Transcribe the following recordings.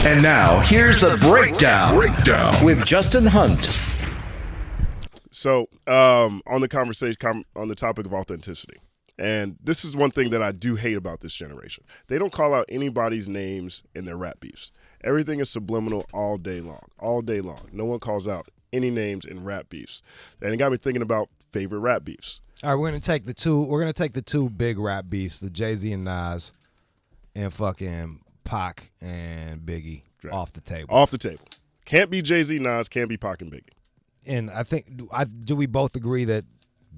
And now, here's the breakdown with Justin Hunte. So, on the conversation, on the topic of authenticity, and this is one thing that I do hate about this generation. They don't call out anybody's names in their rap beefs. Everything is subliminal all day long. No one calls out any names in rap beefs. And it got me thinking about favorite rap beefs. All right, we're gonna take the two big rap beefs, the Jay-Z and Nas, and fucking Pac and Biggie, off the table. Off the table. Can't be Jay-Z, Nas, can't be Pac and Biggie. And I think, do we both agree that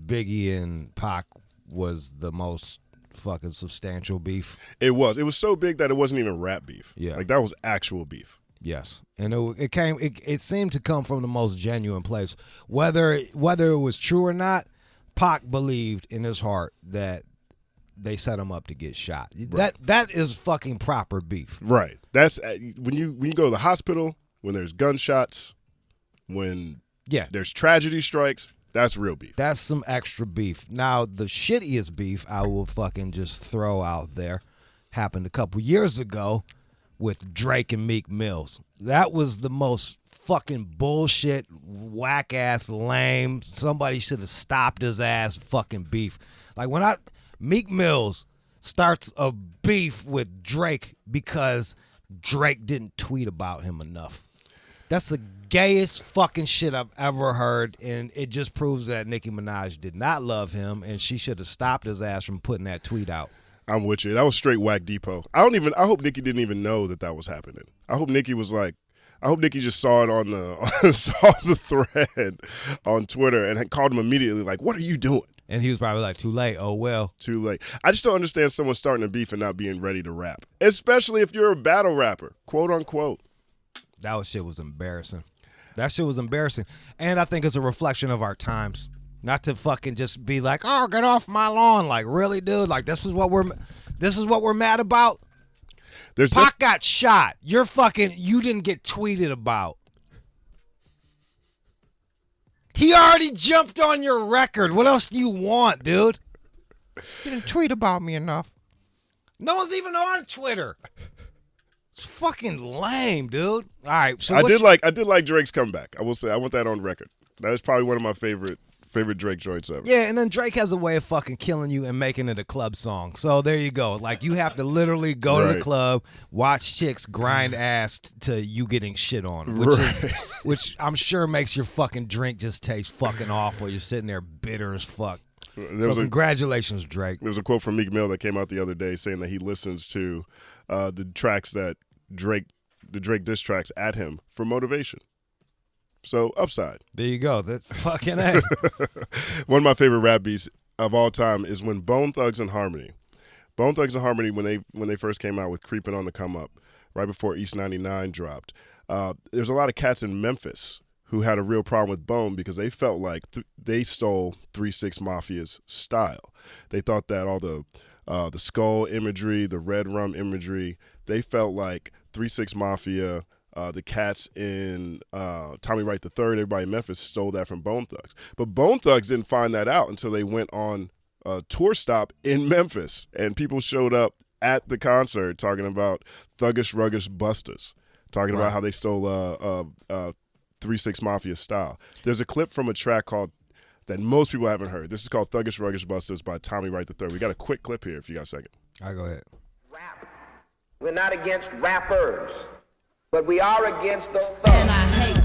Biggie and Pac was the most fucking substantial beef? It was. It was so big that it wasn't even rap beef. Yeah. Like, that was actual beef. Yes. And it seemed to come from the most genuine place. Whether it was true or not, Pac believed in his heart that they set him up to get shot. Right. That is fucking proper beef. Right. That's when you go to the hospital, when there's gunshots, when there's tragedy strikes, that's real beef. That's some extra beef. Now, the shittiest beef I will fucking just throw out there happened a couple years ago with Drake and Meek Mills. That was the most fucking bullshit, whack-ass, lame, somebody should have stopped his ass fucking beef. Like, Meek Mills starts a beef with Drake because Drake didn't tweet about him enough. That's the gayest fucking shit I've ever heard, and it just proves that Nicki Minaj did not love him, and she should have stopped his ass from putting that tweet out. I'm with you. That was straight whack depot. I hope Nicki didn't even know that was happening. I hope Nicki just saw it on the thread on Twitter and had called him immediately like, "What are you doing?" And he was probably like, "Too late. Oh well." Too late. I just don't understand someone starting a beef and not being ready to rap, especially if you're a battle rapper, quote unquote. That shit was embarrassing. That shit was embarrassing. And I think it's a reflection of our times. Not to fucking just be like, "Oh, get off my lawn." Like, really, dude? Like, this is what we're mad about? Pac got shot. You didn't get tweeted about. He already jumped on your record. What else do you want, dude? You didn't tweet about me enough. No one's even on Twitter. It's fucking lame, dude. All right, so I did like Drake's comeback. I will say, I want that on record. That is probably one of my favorite Drake joints ever. Yeah, and then Drake has a way of fucking killing you and making it a club song. So there you go. Like, you have to literally go to the club, watch chicks grind ass to you getting shit on, which I'm sure makes your fucking drink just taste fucking awful. You're sitting there bitter as fuck. So congratulations, Drake. There was a quote from Meek Mill that came out the other day saying that he listens to the tracks that the Drake diss tracks at him for motivation. So, upside. There you go. That's fucking A. One of my favorite rap beats of all time is when Bone Thugs and Harmony, when they first came out with Creepin' on the Come Up, right before East 99 dropped, there's a lot of cats in Memphis who had a real problem with Bone because they felt like they stole 3 6 Mafia's style. They thought that all the skull imagery, the red rum imagery, they felt like 3 6 Mafia, the cats in Tommy Wright III, everybody in Memphis stole that from Bone Thugs. But Bone Thugs didn't find that out until they went on a tour stop in Memphis, and people showed up at the concert talking about Thuggish Ruggish Busters, talking about how they stole 3 6 Mafia style. There's a clip from a track that most people haven't heard. This is called Thuggish Ruggish Busters by Tommy Wright III. We got a quick clip here if you got a second. All right, go ahead. Rap. We're not against rappers, but we are against those thugs. And I hate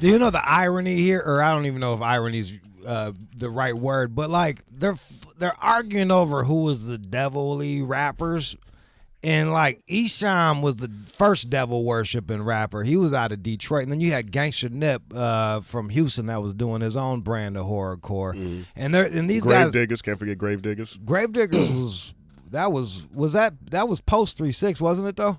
Do you know the irony here? Or I don't even know if irony's the right word, but like they're arguing over who was the devilly rappers. And like Esham was the first devil worshiping rapper. He was out of Detroit, and then you had Gangsta Nip from Houston that was doing his own brand of horrorcore. Mm-hmm. And these guys, Gravediggers, can't forget Gravediggers. Gravediggers was post 3-6, wasn't it though?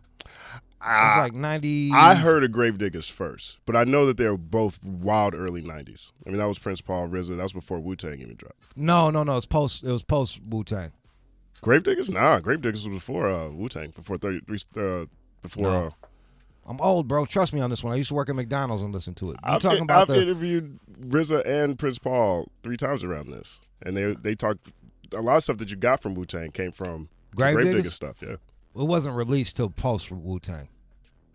It was like 90. I heard of Gravediggers first, but I know that they were both wild early 90s. I mean, that was Prince Paul, RZA. That was before Wu-Tang even dropped. No. It was post Wu-Tang. Gravediggers? Nah, Gravediggers was before Wu-Tang, before 33. I'm old, bro. Trust me on this one. I used to work at McDonald's and listen to it. I've interviewed RZA and Prince Paul 3 times around this, and they talked a lot of stuff that you got from Wu-Tang came from Gravedigger stuff. Yeah, it wasn't released till post Wu-Tang.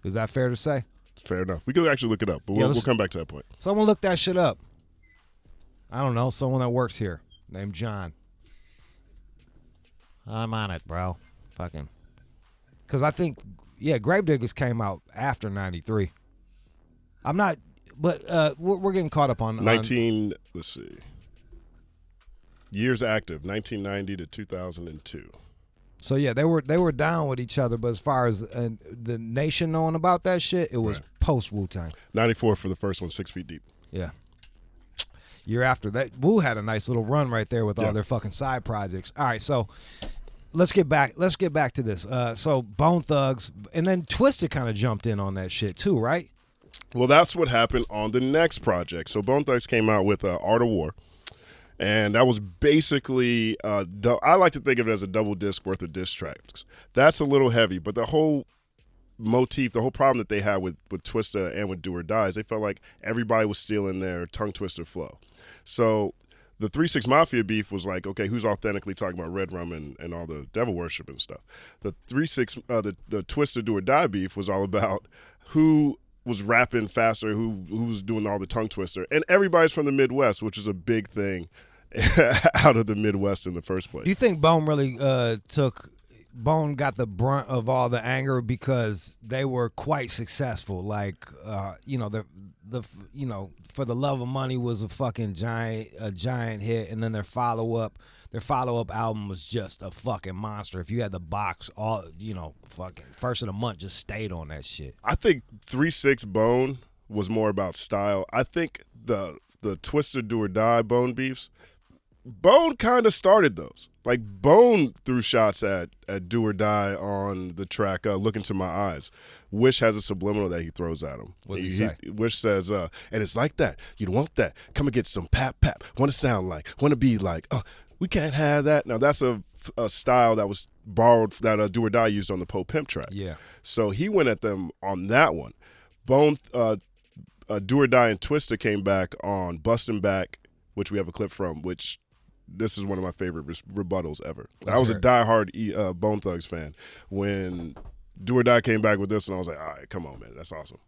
Is that fair to say? Fair enough. We could actually look it up, but we'll come back to that point. Someone look that shit up. I don't know. Someone that works here named John. I'm on it, bro. Fucking. Because I think, Gravediggers came out after 93. I'm not, but we're getting caught up on. Let's see. Years active, 1990 to 2002. So yeah, they were down with each other, but as far as the nation knowing about that shit, it was post Wu-Tang. 94 for the first one, 6 Feet Deep. Yeah. Year after that, Wu had a nice little run right there with all their fucking side projects. All right, so let's get back to this. So Bone Thugs, and then Twista kind of jumped in on that shit too, right? Well, that's what happened on the next project. So Bone Thugs came out with Art of War. And that was basically, I like to think of it as a double disc worth of diss tracks. That's a little heavy, but the whole motif, the whole problem that they had with Twista and with Do or Die is they felt like everybody was stealing their tongue twister flow. So the 3-6 Mafia beef was like, okay, who's authentically talking about Red Rum and all the devil worship and stuff? The 3-6, the Twista Do or Die beef was all about who was rapping faster, who was doing all the tongue twister. And everybody's from the Midwest, which is a big thing out of the Midwest in the first place. Do you think Bone really Bone got the brunt of all the anger because they were quite successful? Like, For the Love of Money was a fucking giant hit, and then their follow up album was just a fucking monster. If you had the box, fucking first of the month just stayed on that shit. I think 3-6 Bone was more about style. I think the Twista Do or Die Bone beefs, Bone kind of started those. Like Bone threw shots at Do or Die on the track Look Into My Eyes. Wish has a subliminal that he throws at him. What did he say? Wish says, and it's like that. You want that. Come and get some pap. Want to sound like. Want to be like. We can't have that. Now, that's a style that was borrowed, that Do or Die used on the Poe Pimp track. Yeah. So he went at them on that one. Bone, Do or Die and Twista came back on Bustin' Back, which we have a clip from, which this is one of my favorite rebuttals ever. I was a diehard Bone Thugs fan. When Do or Die came back with this, and I was like, all right, come on, man. That's awesome.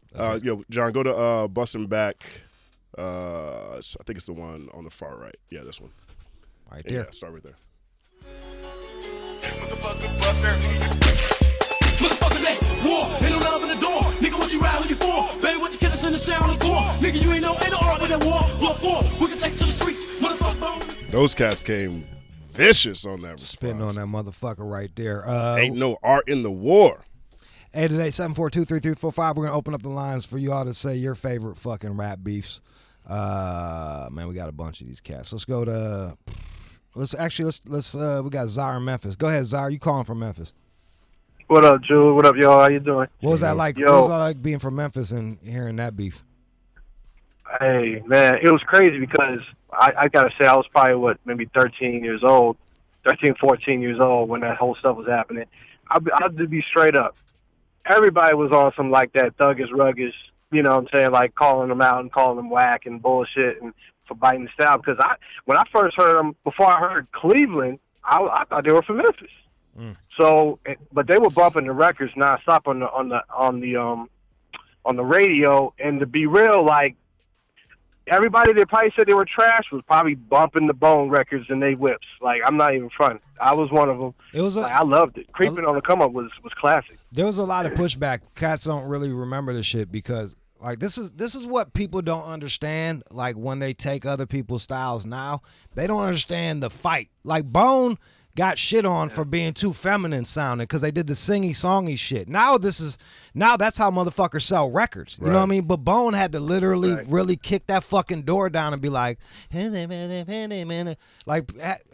John, go to Bustin' Back. I think it's the one on the far right. Yeah, this one. Right there. Yeah, start right there. Motherfuckers at war, ain't no love in the door. Nigga, what you ride with you for? Baby, what you kill us in the sound on the floor? Nigga, you ain't no art with that war. What for? We can take it to the streets. Motherfucker. Those cats came vicious on that response. Spitting on that motherfucker right there. Ain't no art in the war. 888-742-3345. We're going to open up the lines for y'all to say your favorite fucking rap beefs. Man, we got a bunch of these cats. Let's go to... we got Zara in Memphis. Go ahead, Zara. You calling from Memphis? What up, Jude? What up, y'all? How you doing? What was that like? What was that like being from Memphis and hearing that beef? Hey, man, it was crazy because I gotta say I was probably maybe 13, 14 years old when that whole stuff was happening. I'll just be straight up. Everybody was on some like that thuggish, ruggish, you know what I'm saying, like calling them out and calling them whack and bullshit and for biting the style. Because when I first heard them, before I heard Cleveland, I thought they were from Memphis. So, but they were bumping the records nonstop on the radio. And to be real, like everybody that probably said they were trash was probably bumping the Bone records and they whips. Like I'm not even fronting. I was one of them. It was I loved it. Creeping on the Come Up was classic. There was a lot of pushback. Cats don't really remember this shit because like this is what people don't understand. Like when they take other people's styles now, they don't understand the fight. Like Bone got shit on for being too feminine sounding because they did the singy-songy shit. Now that's how motherfuckers sell records. You know what I mean? But Bone had to literally really kick that fucking door down and be like, like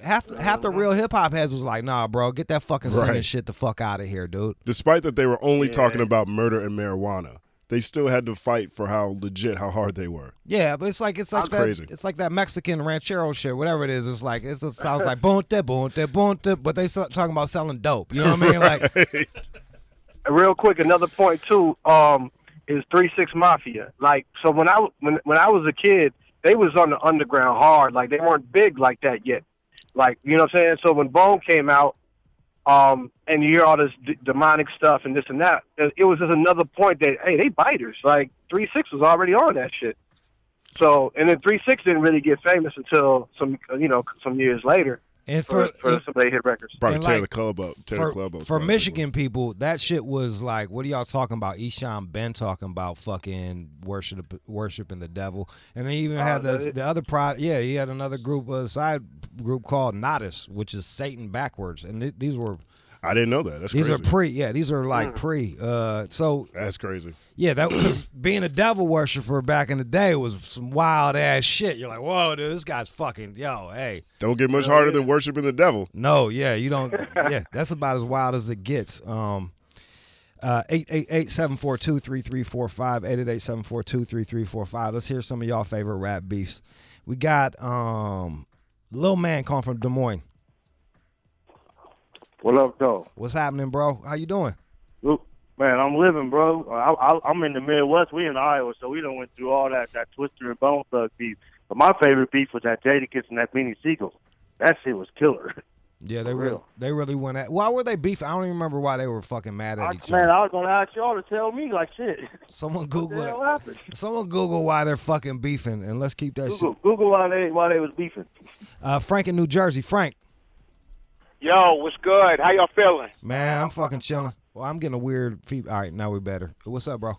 half the real hip-hop heads was like, nah, bro, get that fucking singing shit the fuck out of here, dude. Despite that they were only talking about murder and marijuana, they still had to fight for how hard they were. Yeah, but it's like that. Crazy. It's like that Mexican ranchero shit, whatever it is. It's like it sounds like bonte, but they start talking about selling dope. You know what I mean? Like, real quick, another point too. is 3-6 Mafia. Like, so when I was a kid, they was on the underground hard. Like, they weren't big like that yet. Like, you know what I'm saying? So when Bone came out, and you hear all this demonic stuff and this and that, it was just another point that, hey, they biters. Like, 3-6 was already on that shit. So, and then 3-6 didn't really get famous until some years later. And for some of their hit records. Probably tear the club up. For Michigan people, that shit was like, what are y'all talking about? Eshawn Ben talking about fucking worshiping the devil. And they even had the other he had another side group called Nodus, which is Satan backwards. And these were... I didn't know that. That's these crazy. these are like pre. So that's crazy. Yeah, that was being a devil worshiper back in the day was some wild ass shit. You're like, whoa, dude, this guy's fucking hey. Don't get much harder than worshiping the devil. No, yeah, you don't. Yeah, that's about as wild as it gets. 888-742-3345, 888-742-3345. Let's hear some of y'all favorite rap beefs. We got Lil Man calling from Des Moines. What up, though? What's happening, bro? How you doing? Man, I'm living, bro. I'm in the Midwest. We in Iowa, so we done went through all that Twister and Bone Thug beef. But my favorite beef was that Jadakiss and that Beanie Siegel. That shit was killer. Yeah, they really went at. Why were they beefing? I don't even remember why they were fucking mad at each other. Man, I was gonna ask y'all to tell me like shit. Someone Google it. Someone Google why they're fucking beefing, and let's keep that shit. Google why they was beefing. Frank in New Jersey. Frank. Yo, what's good? How y'all feeling? Man, I'm fucking chilling. Well, I'm getting a weird feed. All right, now we're better. What's up, bro?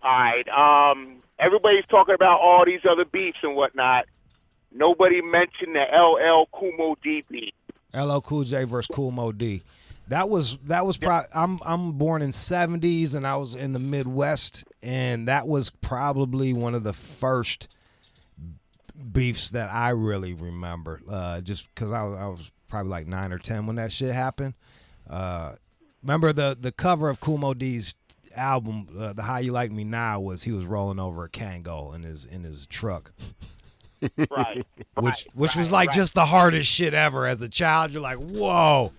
All right. Everybody's talking about all these other beefs and whatnot. Nobody mentioned the LL Cool Mo D beef. LL Cool J versus Cool Mo D. That was probably. I'm born in '70s and I was in the Midwest, and that was probably one of the first beefs that I really remember. Just because I was probably like 9 or 10 when that shit happened. Remember the cover of Cool Mo D's album, The How You Like Me Now, was he was rolling over a Kango in his truck. Right. Which was like just the hardest shit ever as a child. You're like, whoa,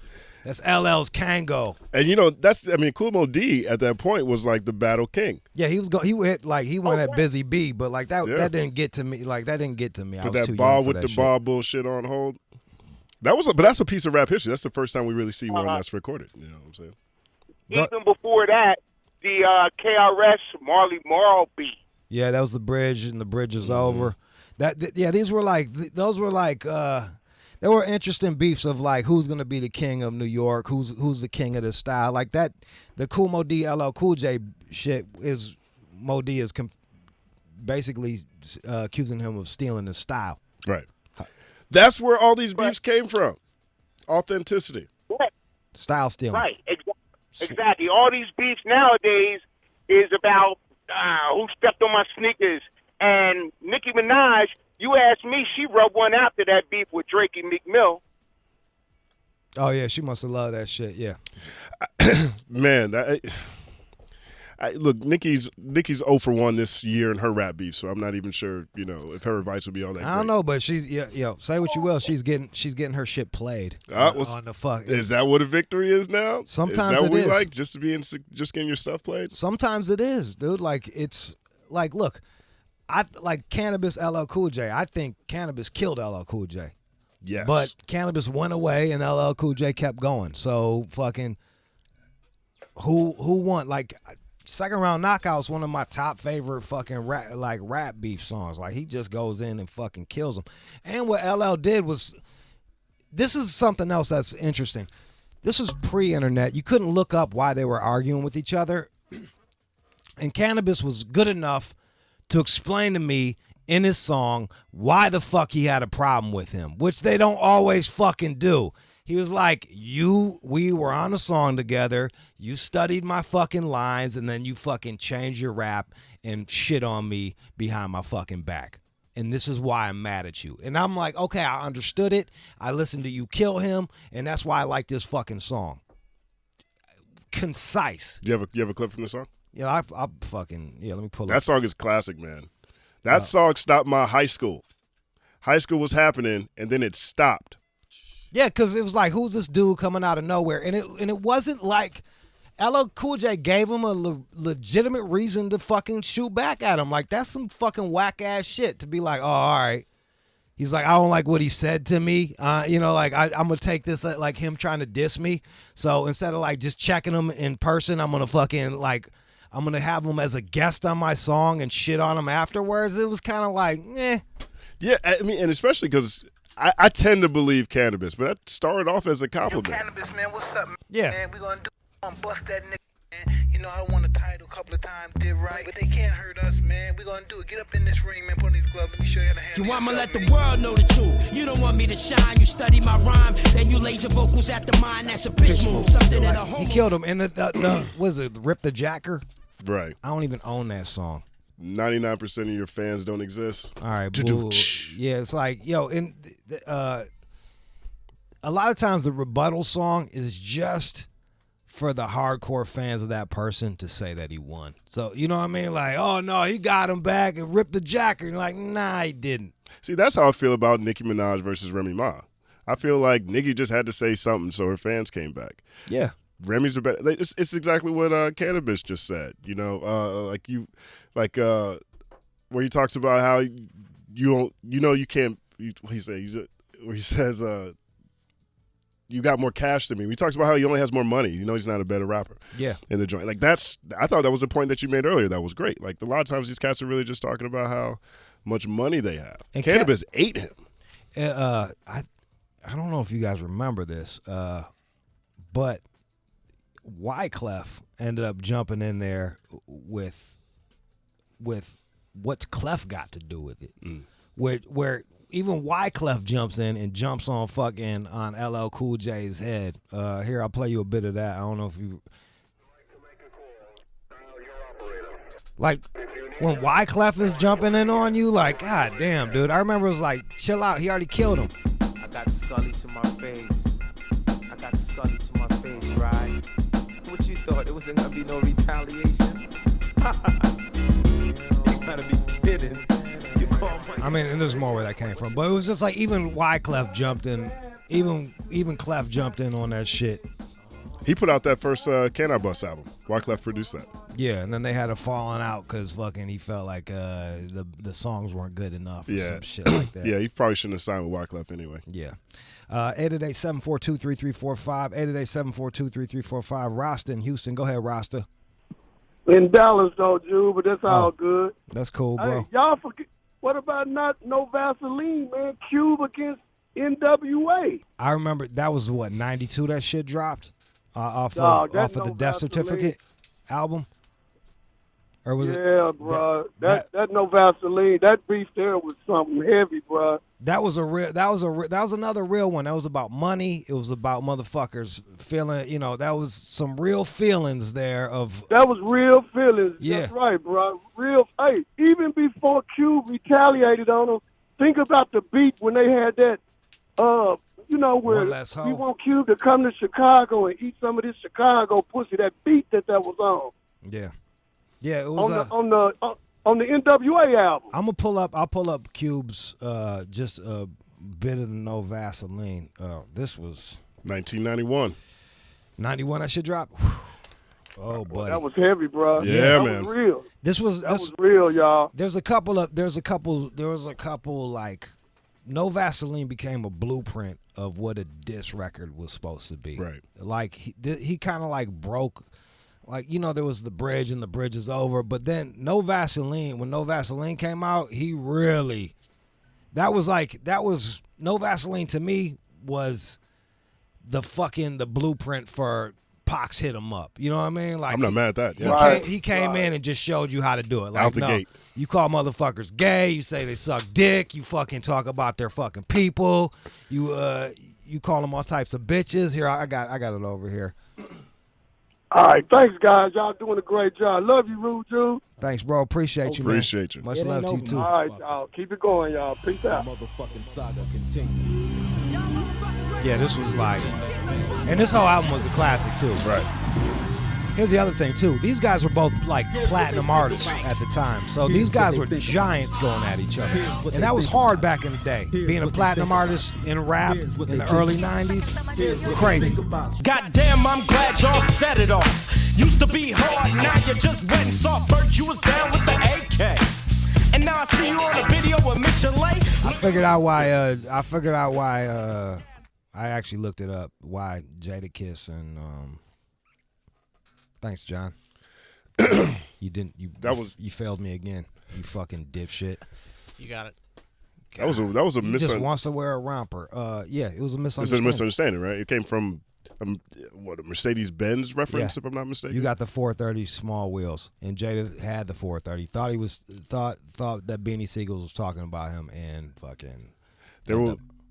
that's LL's Kango. And Cool Mo D at that point was like the battle king. Yeah, he went at Busy B, but like that didn't get to me. Like that didn't get to me. Put that ball with the ball bullshit on hold. But that's a piece of rap history. That's the first time we really see one that's recorded. You know what I'm saying? Even before that, the KRS Marley Marl beat. Yeah, that was the bridge, and the bridge is over. These were like they were interesting beefs of like who's gonna be the king of New York, who's the king of this style. Like that, the Cool Mo D LL Cool J shit is Mo D is basically accusing him of stealing his style. Right. That's where all these beefs came from. Authenticity. Right. Style stealing. Right. Exactly. All these beefs nowadays is about who stepped on my sneakers. And Nicki Minaj, you asked me, she rubbed one after that beef with Drake and Meek Mill. Oh, yeah, she must have loved that shit, yeah. Man, look, Nicki's 0 for 1 this year in her rap beef, so I'm not even sure, if her advice would be all that I don't know, but she's, say what you will, she's getting her shit played on the fuck. Is that what a victory is now? Sometimes is that it what is. We like, just getting your stuff played? Sometimes it is, dude. Like, it's, like, look, I like Canibus LL Cool J. I think Canibus killed LL Cool J. Yes. But Canibus went away and LL Cool J kept going. So fucking who won? Like Second Round Knockout's one of my top favorite fucking rap beef songs. Like he just goes in and fucking kills them. And what LL did was, this is something else that's interesting. This was pre-internet. You couldn't look up why they were arguing with each other. And Canibus was good enough to explain to me in his song why the fuck he had a problem with him, which they don't always fucking do. He was like, we were on a song together, you studied my fucking lines, and then you fucking changed your rap and shit on me behind my fucking back. And this is why I'm mad at you. And I'm like, okay, I understood it. I listened to you kill him, and that's why I like this fucking song. Concise. Do you have a clip from the song? Yeah, I fucking, let me pull it. That song is classic, man. That song stopped my high school. High school was happening, and then it stopped. Yeah, because it was like, who's this dude coming out of nowhere? And it wasn't like LL Cool J gave him a legitimate reason to fucking shoot back at him. Like, that's some fucking whack-ass shit to be like, oh, all right. He's like, I don't like what he said to me. You know, like, I'm going to take this like him trying to diss me. So instead of, like, just checking him in person, I'm going to fucking, like, I'm going to have him as a guest on my song and shit on him afterwards. It was kind of like, eh. Yeah, I mean, and especially because I tend to believe Canibus, but that started off as a compliment. Yo, Canibus, man, what's up, man? Yeah. Man, we going to do bust that nigga, man. You know, I won a title a couple of times, did right, but they can't hurt us, man. We gonna do it. Get up in this ring, man. Put on these gloves. Let me show you how to handle You want me to let yourself, the world know the truth. You don't want me to shine. You study my rhyme, then you laser vocals at the mind. That's a bitch move. Something that a He homo. killed him. And the was it Rip the Jacker? Right. I don't even own that song. 99% of your fans don't exist. All right, boo. Yeah, it's like, yo, a lot of times the rebuttal song is just for the hardcore fans of that person to say that he won. So, you know what I mean? Like, oh, no, he got him back and ripped the jacker. And you're like, nah, he didn't. See, that's how I feel about Nicki Minaj versus Remy Ma. I feel like Nicki just had to say something so her fans came back. Yeah. Remy's are better. It's exactly what Canibus just said. You know, where he talks about how you can't. He says you got more cash than me. He talks about how he only has more money. You know, he's not a better rapper. Yeah. In the joint, like I thought that was a point that you made earlier. That was great. Like a lot of times these cats are really just talking about how much money they have. And Canibus ate him. I don't know if you guys remember this, but Wyclef ended up jumping in there with what's Clef got to do with it, where even Wyclef jumps in and jumps on LL Cool J's head. Here, I'll play you a bit of that. I don't know if you like when Wyclef is jumping in on you. Like, god damn, dude. I remember it was like, chill out. He already killed him. I got Scully to my face. I got Scully to my face, right? What you thought? It wasn't gonna be no retaliation? You gotta be kidding. You call my I mean, and there's more where that came from, but it was just like even Wyclef jumped in, even Clef jumped in on that shit. He put out that first Can I Bust album. Wyclef produced that. Yeah, and then they had a falling out because fucking he felt like the songs weren't good enough or some shit like that. Yeah, he probably shouldn't have signed with Wyclef anyway. Yeah. 888-742-3345. 888-742-3345. Rasta in Houston. Go ahead, Rasta. In Dallas, though, Jude, but that's all good. That's cool, bro. Hey, y'all forget. What about no Vaseline, man? Cube against NWA. I remember that was what 92. That shit dropped off of the Death Certificate album. Or was it? Yeah, bro. That no Vaseline. That beef there was something heavy, bro. That was another real one. That was about money. It was about motherfuckers feeling. You know, that was some real feelings there. That was real feelings. Yeah. That's right, bro. Real. Hey, even before Cube retaliated on them, think about the beat when they had that. You know, where we want Cube to come to Chicago and eat some of this Chicago pussy. That beat that was on. Yeah. Yeah, it was on the NWA album. I'll pull up Cube's just a bit of the No Vaseline. This was 1991. 91 that shit dropped. Oh, buddy. That was heavy, bro. Yeah, that man. Was real. This was real, y'all. There was a couple like No Vaseline became a blueprint of what a diss record was supposed to be. Right. Like he kind of like broke. Like, you know, there was the bridge and the bridge is over. But then No Vaseline, when No Vaseline came out, he really, that was No Vaseline to me was the blueprint for Pac's Hit 'Em Up. You know what I mean? Like, I'm not mad at that. Yeah. He came in and just showed you how to do it. Like, out the gate. You call motherfuckers gay, you say they suck dick, you fucking talk about their fucking people, you call them all types of bitches. Here, I got it over here. All right, thanks, guys. Y'all doing a great job. Love you, Rude Jude. Thanks, bro. Appreciate you, man. Appreciate you. Much love to you, too. All right, y'all. Keep it going, y'all. Peace out. motherfucking saga continues. Yeah, this was like, and this whole album was a classic, too. Right. Here's the other thing, too. These guys were both, like, platinum artists at the time. So these guys were giants going at each other. And that was hard back in the day. Being a platinum artist in rap in the early 90s, crazy. Goddamn, I'm glad y'all set it off. Used to be hard, now you're just wet and soft. First you was down with the AK. And now I see you on a video with Michelin. I figured out why. I actually looked it up. Why Jadakiss and thanks, John. You didn't. You failed me again. You fucking dipshit. You got it. That was a He just wants to wear a romper. Yeah, it was a misunderstanding. It's a misunderstanding, right? It came from a Mercedes-Benz reference, if I'm not mistaken. You got the 430 small wheels, and Jada had the 430. Thought that Beanie Siegel was talking about him, and fucking.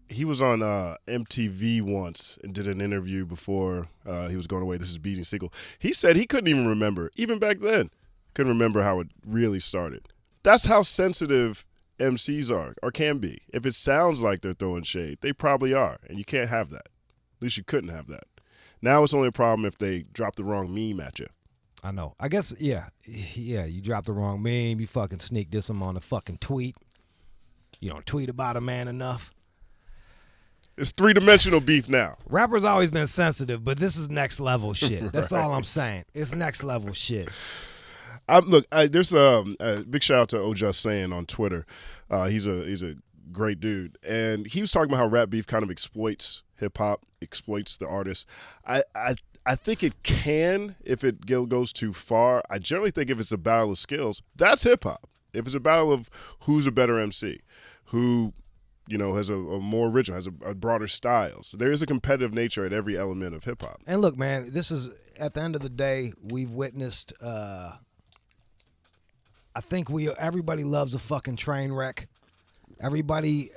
He was on MTV once and did an interview before he was going away. This is Beanie Siegel. He said he couldn't even remember, even back then, couldn't remember how it really started. That's how sensitive MCs are, or can be. If it sounds like they're throwing shade, they probably are, and you can't have that. At least you couldn't have that. Now it's only a problem if they drop the wrong meme at you. I know. I guess, yeah, you drop the wrong meme, you fucking sneak diss him on a fucking tweet. You don't tweet about a man enough. It's three-dimensional beef now. Rappers always been sensitive, but this is next level shit. That's all I'm saying. It's next level shit. There's a big shout out to O Just Saying on Twitter. He's a great dude, and he was talking about how rap beef kind of exploits hip hop, exploits the artist. I think it can if it goes too far. I generally think if it's a battle of skills, that's hip hop. If it's a battle of who's a better MC, who has a more original, has a broader style. So there is a competitive nature at every element of hip hop. And look, man, this is at the end of the day, we've witnessed. I think everybody loves a fucking train wreck. Everybody.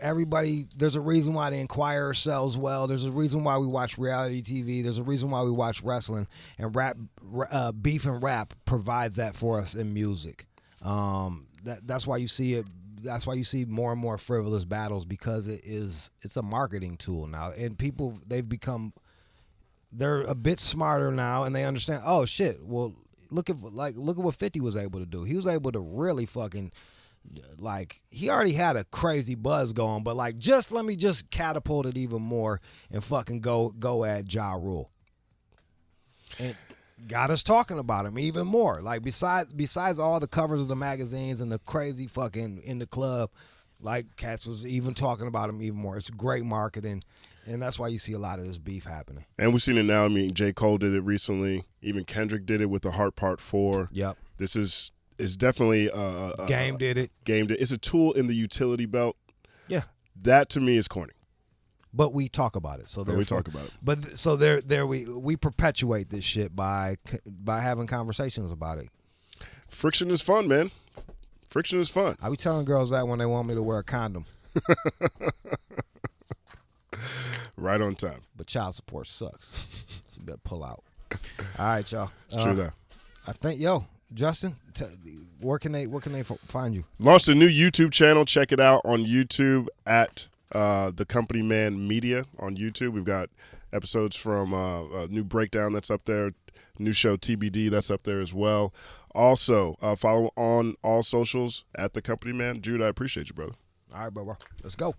There's a reason why the Inquirer sells well. There's a reason why we watch reality TV. There's a reason why we watch wrestling, and beef and rap provides that for us in music. That's why you see it. That's why you see more and more frivolous battles, because it's a marketing tool now, and people they're a bit smarter now, and they understand. Oh shit! Well, look at what 50 was able to do. He was able to really fucking he already had a crazy buzz going, but let me just catapult it even more and fucking go at Ja Rule, and got us talking about him even more. Besides all the covers of the magazines and the crazy fucking in the club, cats was even talking about him even more. It's great marketing, and that's why you see a lot of this beef happening. And we've seen it now. I mean, J. Cole did it recently. Even Kendrick did it with the Heart Part 4. Yep. This is definitely Game did it. It's a tool in the utility belt. Yeah. That to me is corny. But we talk about it, so we talk about it. But so we perpetuate this shit by having conversations about it. Friction is fun, man. Friction is fun. I be telling girls that when they want me to wear a condom. Right on time. But child support sucks, so you better pull out. All right, y'all. True that. I think Justin, where can they find you? Launched a new YouTube channel. Check it out on YouTube at The Company Man Media on YouTube. We've got episodes from a new breakdown that's up there, new show TBD that's up there as well. Also, follow on all socials at The Company Man. Jude, I appreciate you, brother. All right, brother. Let's go.